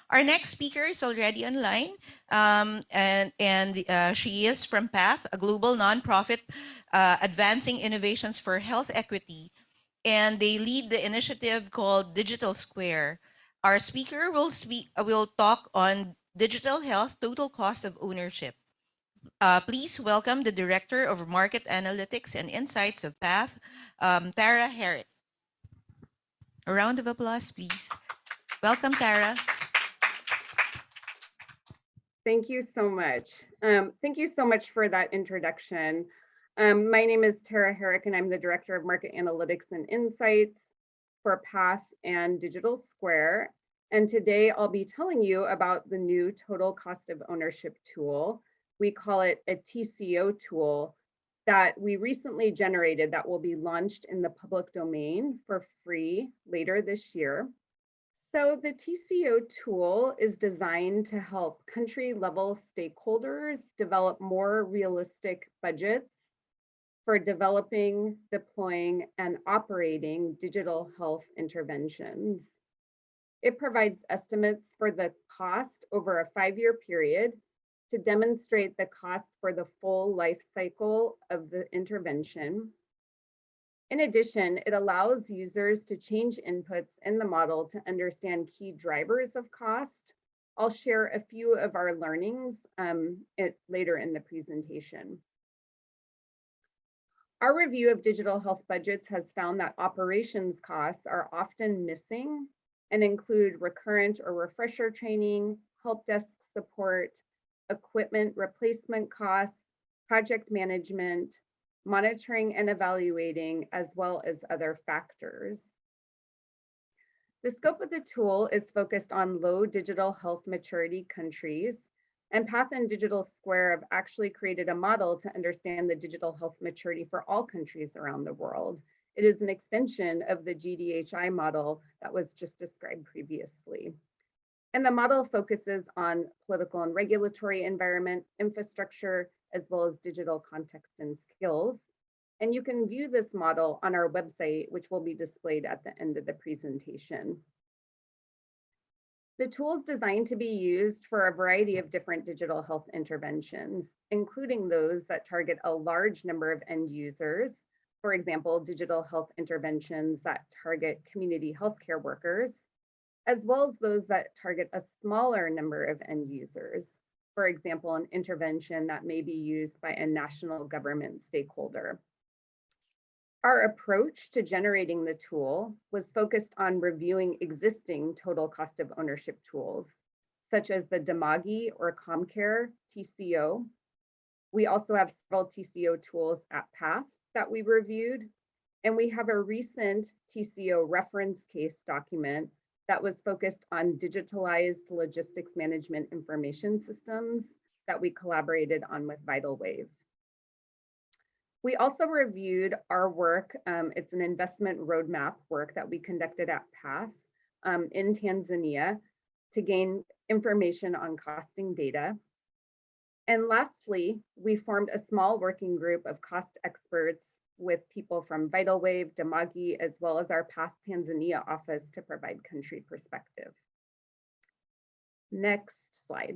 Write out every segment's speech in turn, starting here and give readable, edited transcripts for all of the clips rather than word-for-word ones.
Our next speaker is already online, and she is from Path, a global nonprofit advancing innovations for health equity, and they lead the initiative called Digital Square. Our speaker will talk on digital health total cost of ownership. Please welcome the Director of Market Analytics and Insights of Path, Tara Herrick. A round of applause, please. Welcome, Tara. Thank you so much. Thank you so much for that introduction. My name is Tara Herrick, and I'm the Director of Market Analytics and Insights for Path and Digital Square. And today I'll be telling you about the new total cost of ownership tool. We call it a TCO tool that we recently generated that will be launched in the public domain for free later this year. So the TCO tool is designed to help country-level stakeholders develop more realistic budgets for developing, deploying, and operating digital health interventions. It provides estimates for the cost over a 5-year period to demonstrate the costs for the full life cycle of the intervention. In addition, it allows users to change inputs in the model to understand key drivers of cost. I'll share a few of our learnings later in the presentation. Our review of digital health budgets has found that operations costs are often missing and include recurrent or refresher training, help desk support, equipment replacement costs, project management, monitoring and evaluating, as well as other factors. The scope of the tool is focused on low digital health maturity countries, and Path and Digital Square have actually created a model to understand the digital health maturity for all countries around the world. It is an extension of the GDHI model that was just described previously. And the model focuses on political and regulatory environment, infrastructure, as well as digital context and skills. And you can view this model on our website, which will be displayed at the end of the presentation. The tool is designed to be used for a variety of different digital health interventions, including those that target a large number of end users. For example, digital health interventions that target community healthcare workers, as well as those that target a smaller number of end users. For example, an intervention that may be used by a national government stakeholder. Our approach to generating the tool was focused on reviewing existing total cost of ownership tools, such as the Demagi or ComCare TCO. We also have several TCO tools at Path that we reviewed, and we have a recent TCO reference case document that was focused on digitalized logistics management information systems that we collaborated on with VitalWave. We also reviewed our work, it's an investment roadmap work that we conducted at Path in Tanzania to gain information on costing data. And lastly, we formed a small working group of cost experts with people from VitalWave, Demagi, as well as our Path Tanzania office to provide country perspective. Next slide.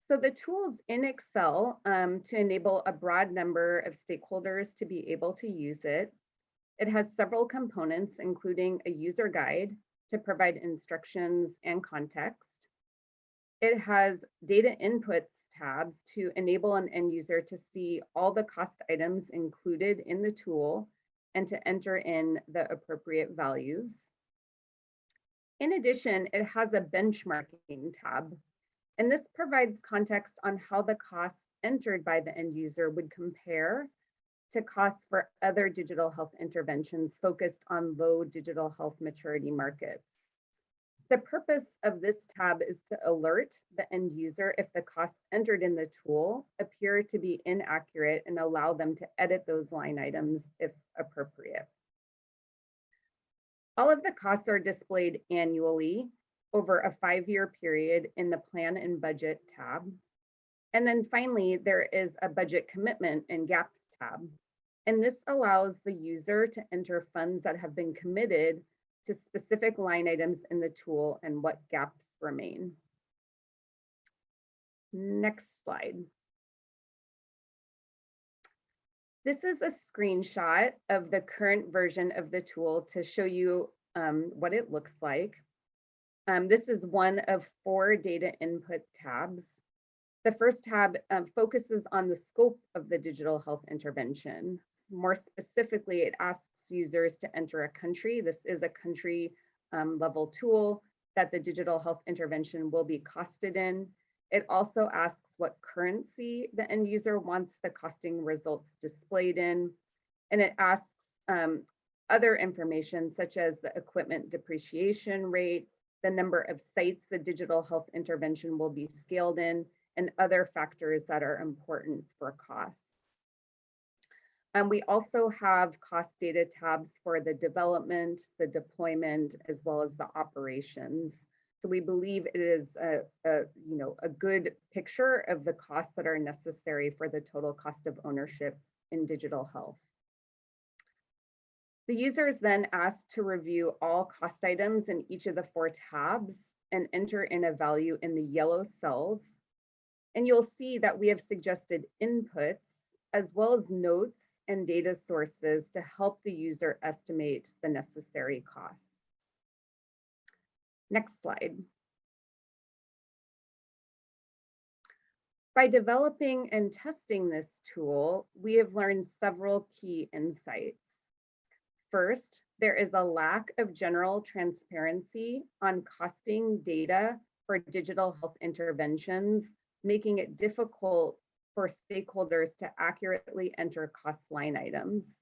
So the tools in Excel to enable a broad number of stakeholders to be able to use it. It has several components, including a user guide to provide instructions and context. It has data inputs tabs to enable an end user to see all the cost items included in the tool and to enter in the appropriate values. In addition, it has a benchmarking tab, and this provides context on how the costs entered by the end user would compare to costs for other digital health interventions focused on low digital health maturity markets. The purpose of this tab is to alert the end user if the costs entered in the tool appear to be inaccurate and allow them to edit those line items if appropriate. All of the costs are displayed annually over a 5-year period in the Plan and Budget tab. And then finally, there is a Budget Commitment and Gaps tab. And this allows the user to enter funds that have been committed to specific line items in the tool and what gaps remain. Next slide. This is a screenshot of the current version of the tool to show you what it looks like. This is one of 4 data input tabs. The first tab focuses on the scope of the digital health intervention. More specifically, it asks users to enter a country. This is a country level tool that the digital health intervention will be costed in. It also asks what currency the end user wants the costing results displayed in. And it asks other information such as the equipment depreciation rate, the number of sites the digital health intervention will be scaled in, and other factors that are important for costs. We also have cost data tabs for the development, the deployment, as well as the operations. So we believe it is a good picture of the costs that are necessary for the total cost of ownership in digital health. The user is then asked to review all cost items in each of the 4 tabs and enter in a value in the yellow cells. And you'll see that we have suggested inputs as well as notes and data sources to help the user estimate the necessary costs. Next slide. By developing and testing this tool, we have learned several key insights. First, there is a lack of general transparency on costing data for digital health interventions, making it difficult for stakeholders to accurately enter cost line items.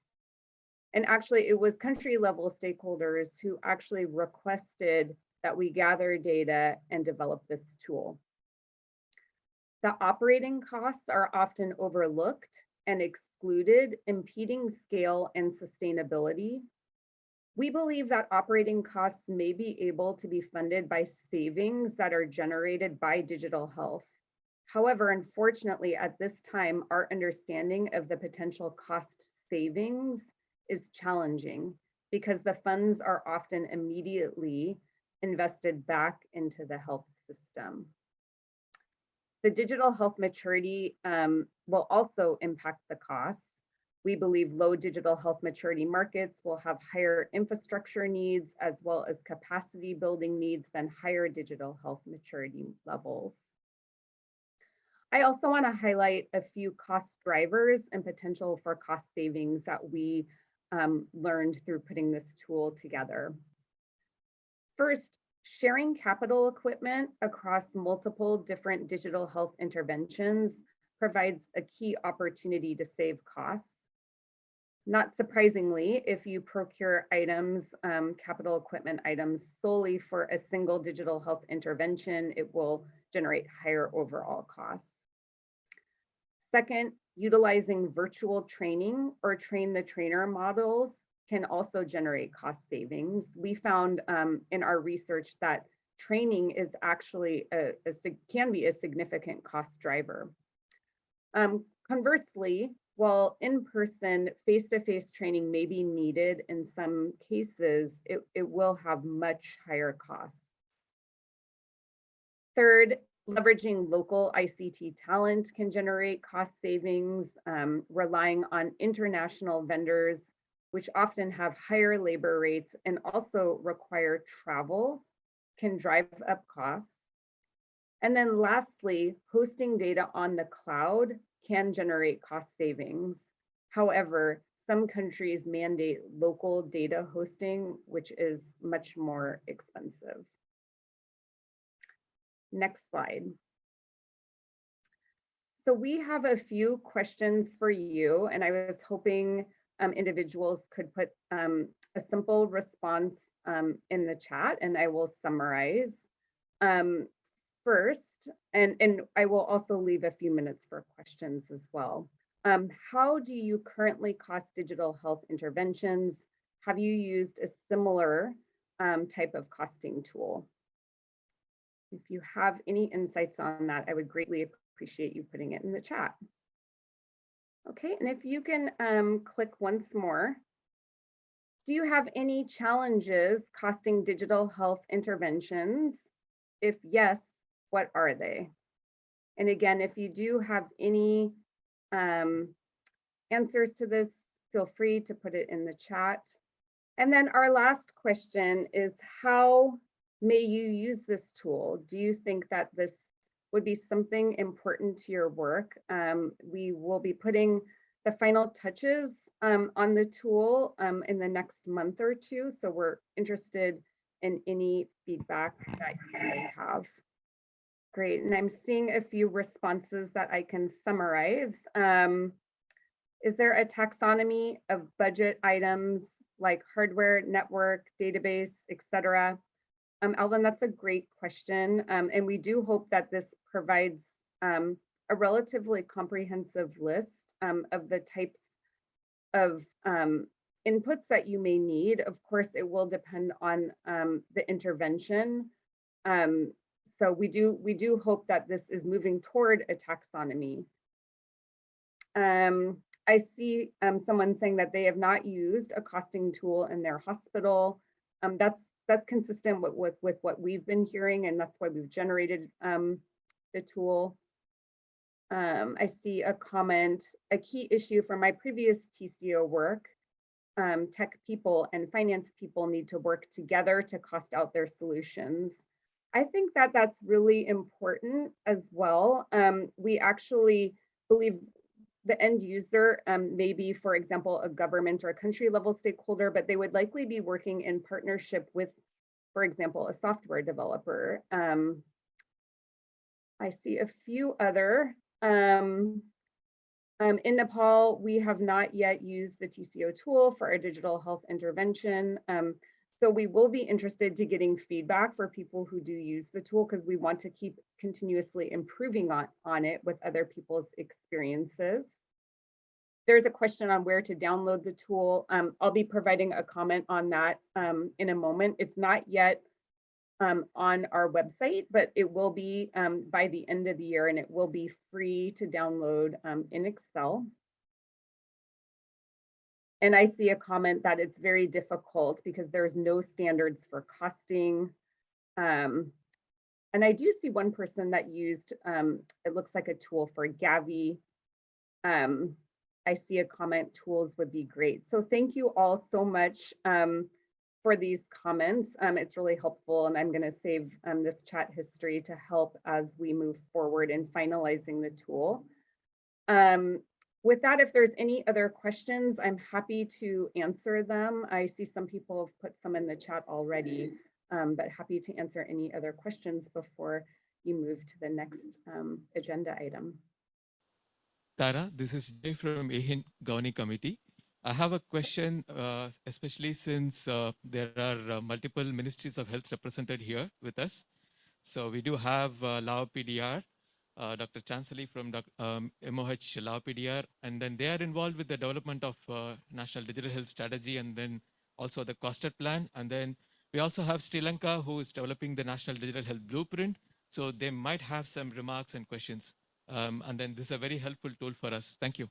And actually, it was country level stakeholders who actually requested that we gather data and develop this tool. The operating costs are often overlooked and excluded, impeding scale and sustainability. We believe that operating costs may be able to be funded by savings that are generated by digital health. However, unfortunately, at this time, our understanding of the potential cost savings is challenging because the funds are often immediately invested back into the health system. The digital health maturity will also impact the costs. We believe low digital health maturity markets will have higher infrastructure needs as well as capacity building needs than higher digital health maturity levels. I also want to highlight a few cost drivers and potential for cost savings that we learned through putting this tool together. First, sharing capital equipment across multiple different digital health interventions provides a key opportunity to save costs. Not surprisingly, if you procure items, capital equipment items solely for a single digital health intervention, it will generate higher overall costs. Second, utilizing virtual training or train the trainer models can also generate cost savings. We found in our research that training is actually can be a significant cost driver. Conversely, while in-person face-to-face training may be needed in some cases, it will have much higher costs. Third, leveraging local ICT talent can generate cost savings. Relying on international vendors, which often have higher labor rates and also require travel, can drive up costs. And then lastly, hosting data on the cloud can generate cost savings. However, some countries mandate local data hosting, which is much more expensive. Next slide. So we have a few questions for you, and I was hoping individuals could put a simple response in the chat, and I will summarize. First, and I will also leave a few minutes for questions as well. How do you currently cost digital health interventions? Have you used a similar type of costing tool? If you have any insights on that, I would greatly appreciate you putting it in the chat. Okay, and if you can click once more Do you have any challenges costing digital health interventions? If yes, what are they? And again, if you do have any um, answers to this, feel free to put it in the chat. And then our last question is, how may you use this tool? Do you think that this would be something important to your work? We will be putting the final touches on the tool in the next month or two. So we're interested in any feedback that you may have. Great, and I'm seeing a few responses that I can summarize. Is there a taxonomy of budget items like hardware, network, database, etc.? Alvin, that's a great question. And we do hope that this provides a relatively comprehensive list of the types of inputs that you may need. Of course, it will depend on the intervention. So we do hope that this is moving toward a taxonomy. I see someone saying that they have not used a costing tool in their hospital. That's consistent with what we've been hearing, and that's why we've generated the tool. I see a comment, a key issue from my previous TCO work, tech people and finance people need to work together to cost out their solutions. I think that that's really important as well. We actually believe the end user may be, for example, a government or a country level stakeholder, but they would likely be working in partnership with, for example, a software developer. I see a few other. In Nepal, we have not yet used the TCO tool for our digital health intervention. So we will be interested to getting feedback for people who do use the tool, because we want to keep continuously improving on it with other people's experiences. There's a question on where to download the tool. I'll be providing a comment on that in a moment. It's not yet on our website, but it will be by the end of the year, and it will be free to download in Excel. And I see a comment that it's very difficult because there's no standards for costing. And I do see one person that used, it looks like a tool for Gavi. I see a comment, tools would be great. So thank you all so much for these comments. It's really helpful, and I'm going to save this chat history to help as we move forward in finalizing the tool. With that, if there's any other questions, I'm happy to answer them. I see some people have put some in the chat already, but happy to answer any other questions before you move to the next agenda item. Tara, this is Jay from AHIN Gownie Committee. I have a question, especially since there are multiple ministries of health represented here with us. So we do have Lao PDR, Dr. Chancellor from MOH Lao PDR, and then they are involved with the development of National Digital Health Strategy, and then also the costed plan. And then we also have Sri Lanka, who is developing the National Digital Health Blueprint. So they might have some remarks and questions. And then this is a very helpful tool for us. Thank you.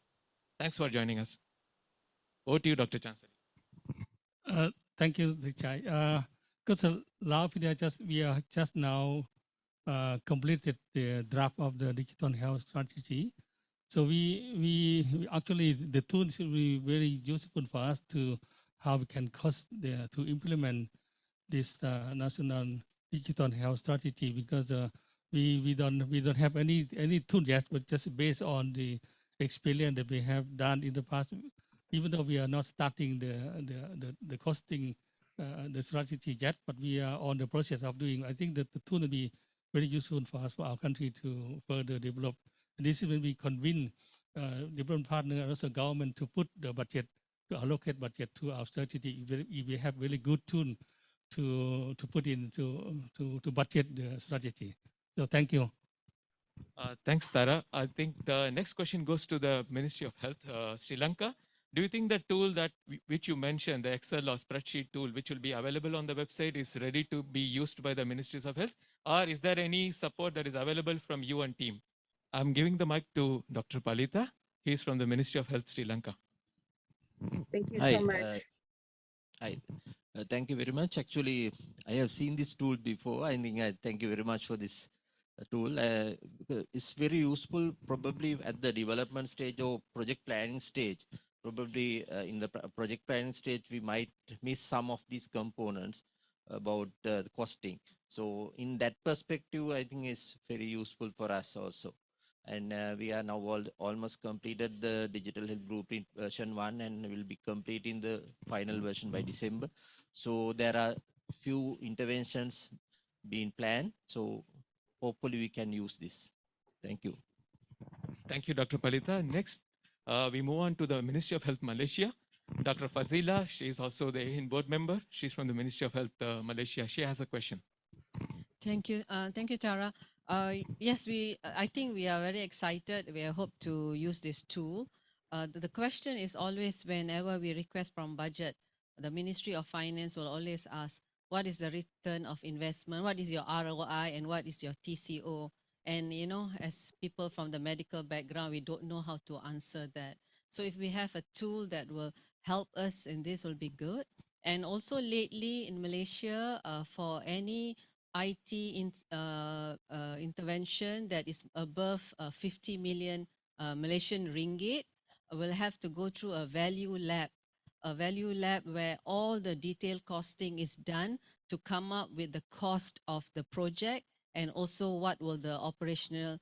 Thanks for joining us. Over to you, Dr. Chancellor. Thank you, Zichai. Because we are just now completed the draft of the digital health strategy. So we actually, the tool should be very useful for us to how we can to implement this national digital health strategy, because we don't have any tool yet, but just based on the experience that we have done in the past, even though we are not starting the costing the strategy yet, but we are on the process of doing. I think that the tool will be very useful for us, for our country to further develop. And this is when we convince different partners and also government to put the budget, to allocate budget to our strategy. If we have really good tool to put in to budget the strategy. So thank you. Thanks, Tara. I think the next question goes to the Ministry of Health, Sri Lanka. Do you think the tool that which you mentioned, the Excel or spreadsheet tool, which will be available on the website, is ready to be used by the Ministries of Health? Or is there any support that is available from you and team? I'm giving the mic to Dr. Palita. He's from the Ministry of Health, Sri Lanka. Thank you Hi, so much. Hi. Thank you very much. Actually, I have seen this tool before. I think I thank you very much for this tool. Because it's very useful probably at the development stage or project planning stage. Probably in the project planning stage, we might miss some of these components about the costing. So in that perspective, I think it's very useful for us also. And we are now almost completed the digital health blueprint version 1 and will be completing the final version by December. So there are few interventions being planned. So hopefully we can use this. Thank you. Thank you, Dr. Palita. Next, we move on to the Ministry of Health Malaysia. Dr. Fazila, she is also the AHIN board member. She's from the Ministry of Health Malaysia. She has a question. Thank you, Tara. Yes, I think we are very excited. We hope to use this tool. The question is always whenever we request from budget, the Ministry of Finance will always ask, what is the return of investment? What is your ROI and what is your TCO? And as people from the medical background, we don't know how to answer that. So if we have a tool that will help us in this, will be good. And also lately in Malaysia, for any IT intervention that is above 50 million Malaysian ringgit will have to go through a value lab where all the detailed costing is done to come up with the cost of the project and also what will the operational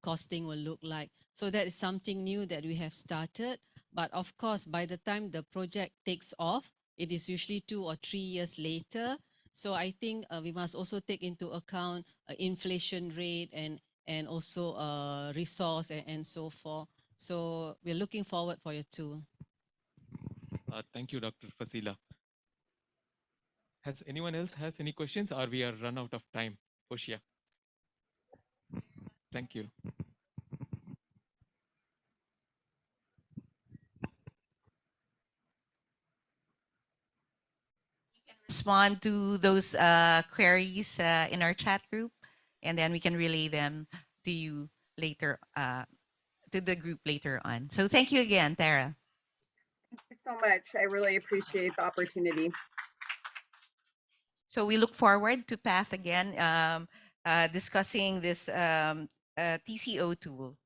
costing will look like. So that is something new that we have started. But of course, by the time the project takes off, it is usually 2 or 3 years later. So I think we must also take into account inflation rate and also resource and so forth. So we're looking forward for your tool. Thank you, Dr. Fazila. Has anyone else has any questions or we are run out of time? Hoshia. Thank you. Respond to those queries in our chat group, and then we can relay them to you later, to the group later on. So thank you again, Tara. Thank you so much. I really appreciate the opportunity. So we look forward to Path again discussing this TCO tool.